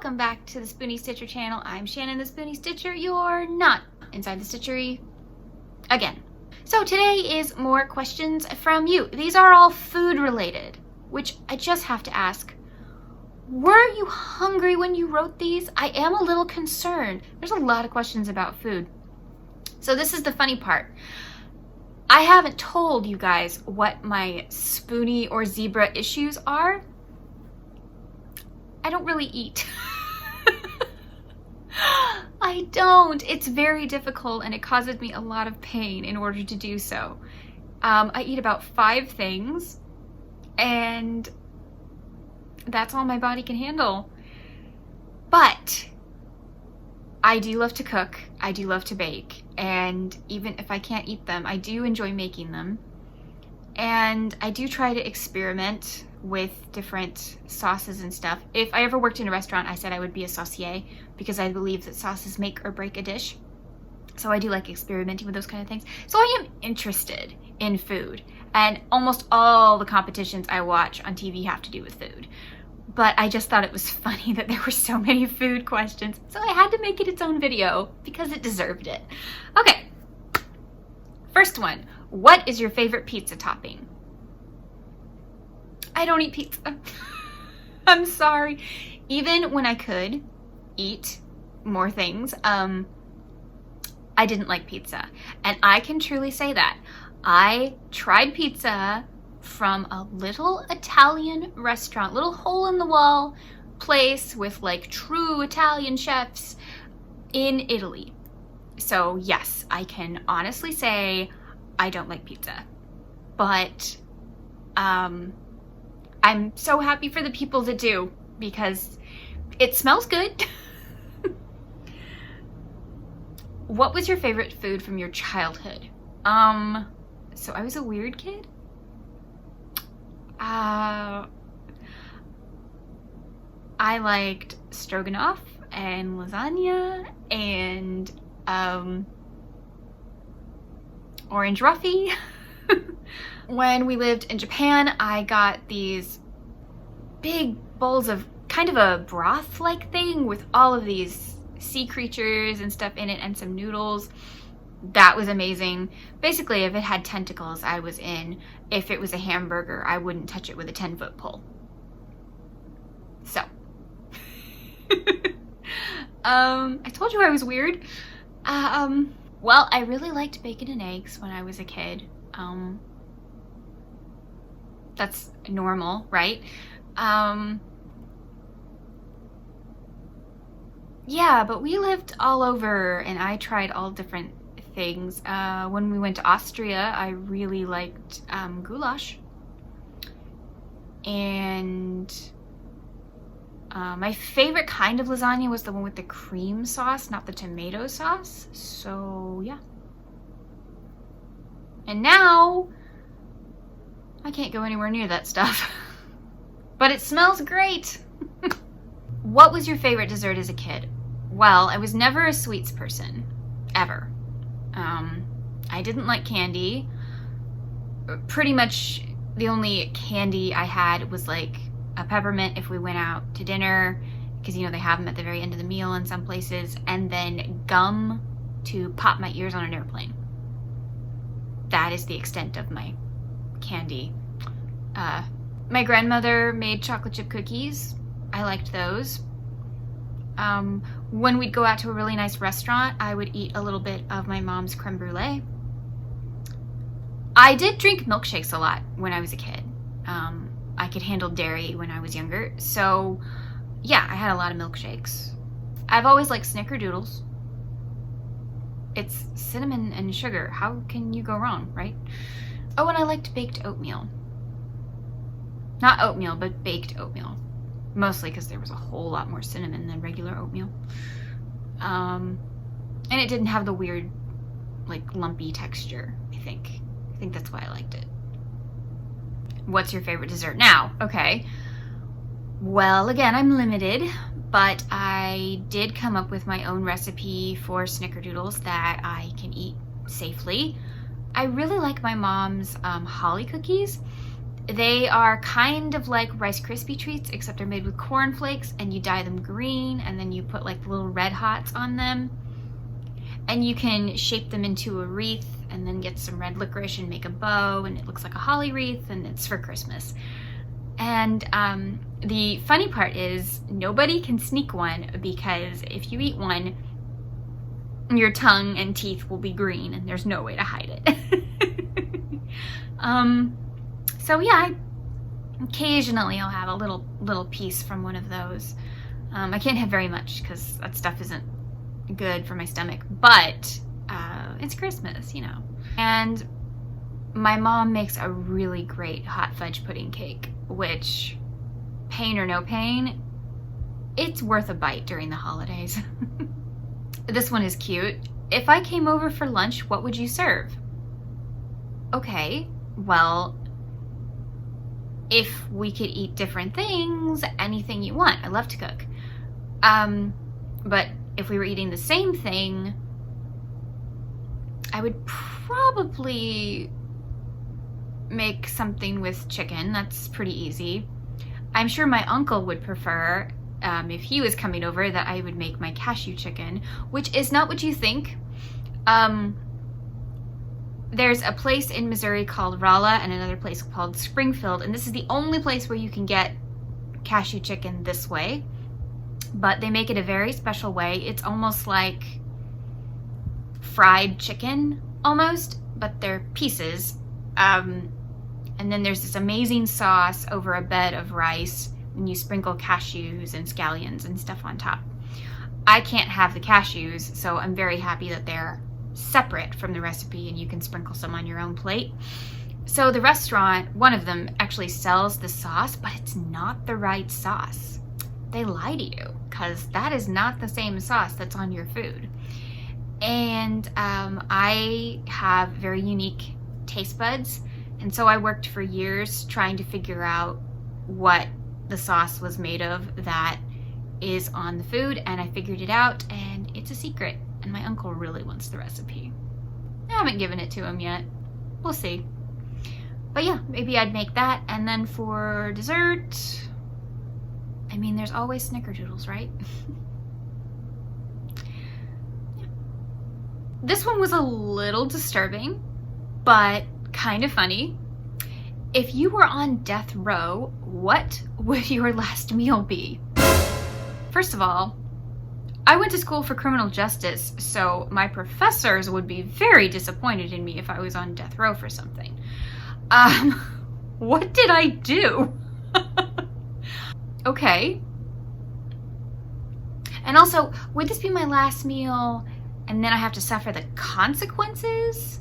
welcome back to the Spoony Stitcher channel. I'm Shannon the Spoony Stitcher. You're not inside the stitchery again. So today is more questions from you. These are all food related, which I just have to ask. Were you hungry when you wrote these? I am a little concerned. There's a lot of questions about food. So this is the funny part. I haven't told you guys what my spoony or zebra issues are. I don't really eat. I don't. It's very difficult and it causes me a lot of pain in order to do so. I eat about 5 things and that's all my body can handle. But I do love to cook. I do love to bake. And even if I can't eat them, I do enjoy making them. And I do try to experiment with different sauces and stuff. If I ever worked in a restaurant, I said I would be a saucier because I believe that sauces make or break a dish. So I do like experimenting with those kind of things. So I am interested in food. And almost all the competitions I watch on TV have to do with food. But I just thought it was funny that there were so many food questions. So I had to make it its own video because it deserved it. Okay. First one. What is your favorite pizza topping? I don't eat pizza. I'm sorry. Even when I could eat more things, I didn't like pizza. And I can truly say that. I tried pizza from a little Italian restaurant, little hole-in-the-wall place with like true Italian chefs in Italy. So yes, I can honestly say I don't like pizza. But I'm so happy for the people that do because it smells good. What was your favorite food from your childhood? So I was a weird kid. I liked stroganoff and lasagna and orange roughy. When we lived in Japan, I got these big bowls of kind of a broth-like thing with all of these sea creatures and stuff in it and some noodles. That was amazing. Basically, if it had tentacles, I was in. If it was a hamburger, I wouldn't touch it with a 10-foot pole. So. I told you I was weird. Well, I really liked bacon and eggs when I was a kid. That's normal, right? Yeah, but we lived all over and I tried all different things. When we went to Austria, I really liked goulash. And my favorite kind of lasagna was the one with the cream sauce, not the tomato sauce. So, yeah. And now, I can't go anywhere near that stuff. But it smells great! What was your favorite dessert as a kid? Well, I was never a sweets person. Ever. I didn't like candy. Pretty much the only candy I had was like a peppermint if we went out to dinner, because you know they have them at the very end of the meal in some places, and then gum to pop my ears on an airplane. That is the extent of my candy. My grandmother made chocolate chip cookies. I liked those. When we'd go out to a really nice restaurant, I would eat a little bit of my mom's creme brulee. I did drink milkshakes a lot when I was a kid. I could handle dairy when I was younger, so yeah, I had a lot of milkshakes. I've always liked snickerdoodles. It's cinnamon and sugar. How can you go wrong, right? Oh, and I liked baked oatmeal. Not oatmeal, but baked oatmeal. Mostly because there was a whole lot more cinnamon than regular oatmeal. And it didn't have the weird, like, lumpy texture, I think. I think that's why I liked it. What's your favorite dessert now? Okay. Well, again, I'm limited, but I did come up with my own recipe for snickerdoodles that I can eat safely. I really like my mom's holly cookies. They are kind of like Rice Krispie treats, except they're made with corn flakes, and you dye them green, and then you put like little red hots on them. And you can shape them into a wreath and then get some red licorice and make a bow, and it looks like a holly wreath, and it's for Christmas. And the funny part is nobody can sneak one, because if you eat one, your tongue and teeth will be green and there's no way to hide it. So yeah, occasionally I'll have a little piece from one of those. I can't have very much because that stuff isn't good for my stomach, but it's Christmas, you know. And my mom makes a really great hot fudge pudding cake, which, pain or no pain, it's worth a bite during the holidays. This one is cute. If I came over for lunch, what would you serve? Okay, well, if we could eat different things, anything you want. I love to cook. But if we were eating the same thing, I would probably make something with chicken. That's pretty easy. I'm sure my uncle would prefer, if he was coming over, that I would make my cashew chicken, which is not what you think. There's a place in Missouri called Rolla and another place called Springfield, and this is the only place where you can get cashew chicken this way, but they make it a very special way. It's almost like fried chicken, almost, but they're pieces. And then there's this amazing sauce over a bed of rice, and you sprinkle cashews and scallions and stuff on top. I can't have the cashews, so I'm very happy that they're separate from the recipe and you can sprinkle some on your own plate. So the restaurant, one of them, actually sells the sauce, but it's not the right sauce. They lie to you, because that is not the same sauce that's on your food. And I have very unique taste buds, and so I worked for years trying to figure out what the sauce was made of that is on the food, and I figured it out, and it's a secret, and my uncle really wants the recipe. I haven't given it to him yet. We'll see. But yeah, maybe I'd make that, and then for dessert, I mean, there's always snickerdoodles, right? Yeah. This one was a little disturbing, but kind of funny. If you were on death row, what would your last meal be? First of all, I went to school for criminal justice, so my professors would be very disappointed in me if I was on death row for something. What did I do? Okay. And also, would this be my last meal and then I have to suffer the consequences,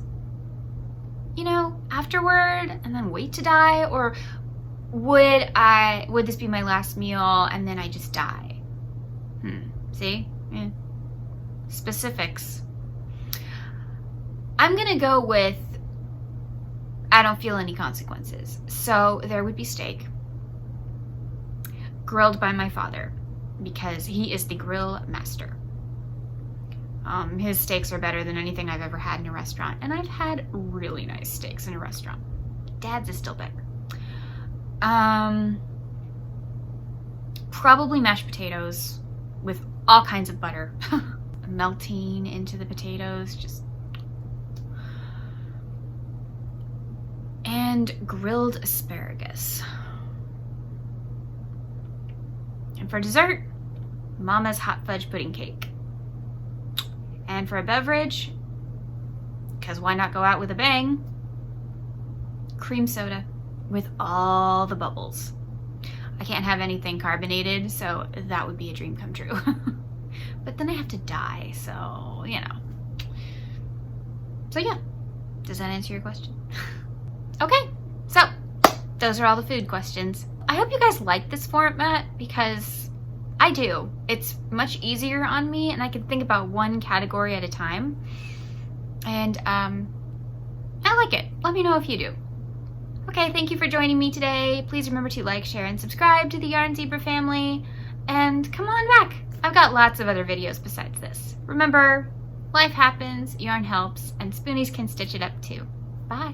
you know, afterward, and then wait to die? Or would this be my last meal and then I just die? See? Yeah. Specifics. I'm gonna go with I don't feel any consequences. So there would be steak, grilled by my father, because he is the grill master. His steaks are better than anything I've ever had in a restaurant, and I've had really nice steaks in a restaurant. Dad's is still better. Probably mashed potatoes with all kinds of butter melting into the potatoes, just. And grilled asparagus. And for dessert, Mama's hot fudge pudding cake. And for a beverage, because why not go out with a bang, cream soda with all the bubbles. I can't have anything carbonated, so that would be a dream come true. But then I have to die, so, you know. So yeah, does that answer your question? Okay, so those are all the food questions. I hope you guys like this format, because I do. It's much easier on me, and I can think about one category at a time. And I like it. Let me know if you do. Okay, thank you for joining me today. Please remember to like, share, and subscribe to the Yarn Zebra family. And come on back. I've got lots of other videos besides this. Remember, life happens, yarn helps, and spoonies can stitch it up too. Bye.